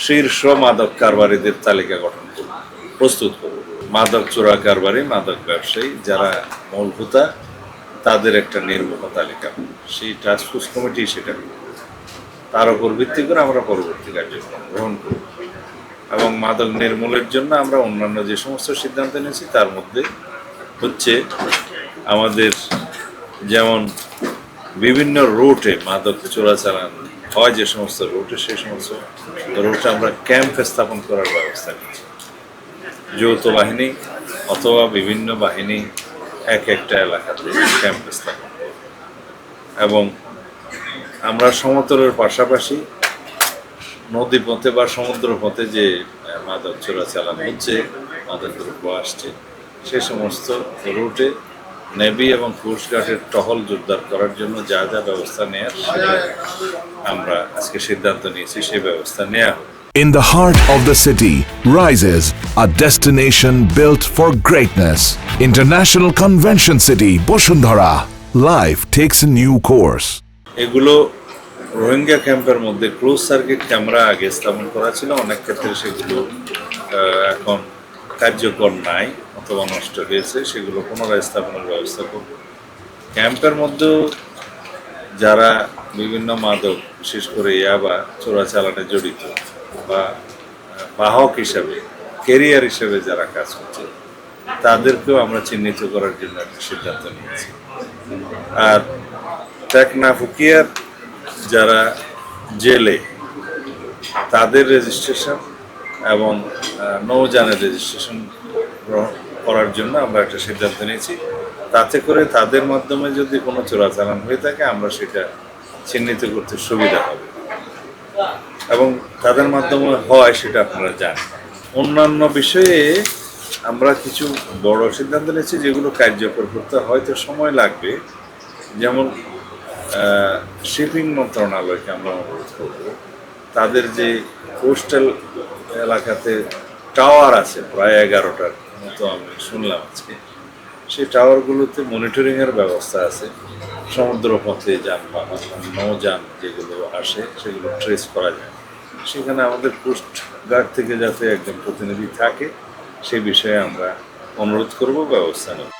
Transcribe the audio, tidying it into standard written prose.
শীর্ষ মাদক কারবারিদের তালিকা গঠন করব, প্রস্তুত করব। মাদক চোরা কারবারি, মাদক ব্যবসায়ী যারা মূলভূতা, তাদের একটা নির্মূল তালিকা, সেই টাস্কফোর্স কমিটি সেটা করবে। তার উপর ভিত্তি করে আমরা পরবর্তী কার্যক্রম গ্রহণ করব। এবং মাদক নির্মূলের জন্য আমরা অন্যান্য যে সমস্ত সিদ্ধান্ত নিয়েছি তার মধ্যে হচ্ছে আমাদের যেমন বিভিন্ন রুটে মাদক চোরাচালান হয়, যে সমস্ত রুটে, সেই সমস্ত রুটে আমরা ক্যাম্প স্থাপন করার ব্যবস্থা নিচ্ছি। যৌথ বাহিনী অথবা বিভিন্ন বাহিনী এক একটা এলাকাতে ক্যাম্প স্থাপন করবে। এবং আমরা সমতলের পাশাপাশি নদী পথে বা সমুদ্র পথে যে মাদক চোরাচালান হচ্ছে, মাদক দ্রব্য আসছে, সে সমস্ত রুটে নেভি এবং কোস্টগার্ডের টহল জোরদার করার জন্য যা যা ব্যবস্থা নেওয়ার সেটা আমরা আজকে সিদ্ধান্ত নিয়েছি, সেই ব্যবস্থা নেওয়া হবে। In the heart of the city rises a destination built for greatness. International Convention City, Bosundhara. Life takes a new course. এগুলো রোহিঙ্গা ক্যাম্পের মধ্যে ক্লোজ সার্কিট ক্যামেরা আগে স্থাপন করা ছিল, অনেক ক্ষেত্রে সেগুলো এখন কার্যকর নাই অথবা নষ্ট হয়েছে, সেগুলো পুনরায় স্থাপনের ব্যবস্থা করব। ক্যাম্পের মধ্যেও যারা বিভিন্ন মাদক, বিশেষ করে ইয়াবা চোরাচালানে জড়িত বা বাহক হিসাবে, কেরিয়ার হিসেবে যারা কাজ করছে, তাদেরকেও আমরা চিহ্নিত করার জন্য একটা সিদ্ধান্ত নিয়েছি। আর টেকনাফুকিয়ার যারা জেলে, তাদের রেজিস্ট্রেশন এবং নৌযানের রেজিস্ট্রেশন করার জন্য আমরা একটা সিদ্ধান্ত নিয়েছি। তাতে করে তাদের মাধ্যমে যদি কোনো চোরাচালান হয়ে থাকে, আমরা সেটা চিহ্নিত করতে সুবিধা হবে এবং তাদের মাধ্যমে হয় সেটা আপনারা জানেন। অন্যান্য বিষয়ে আমরা কিছু বড় সিদ্ধান্ত নিয়েছি, যেগুলো কার্যকর করতে হয়তো সময় লাগবে। যেমন শিপিং মন্ত্রণালয়কে আমরা অনুরোধ করব, তাদের যে কোস্টাল এলাকাতে টাওয়ার আছে প্রায় 11টার মতো আমি শুনলাম আজকে, সেই টাওয়ারগুলোতে মনিটরিংয়ের ব্যবস্থা আছে। সমুদ্র পথে যানবাহন, নৌযান যেগুলো আসে সেগুলো ট্রেস করা যায়। সেখানে আমাদের কোস্ট গার্ড থেকে যাতে একজন প্রতিনিধি থাকে, সে বিষয়ে আমরা অনুরোধ করব, ব্যবস্থা নেব।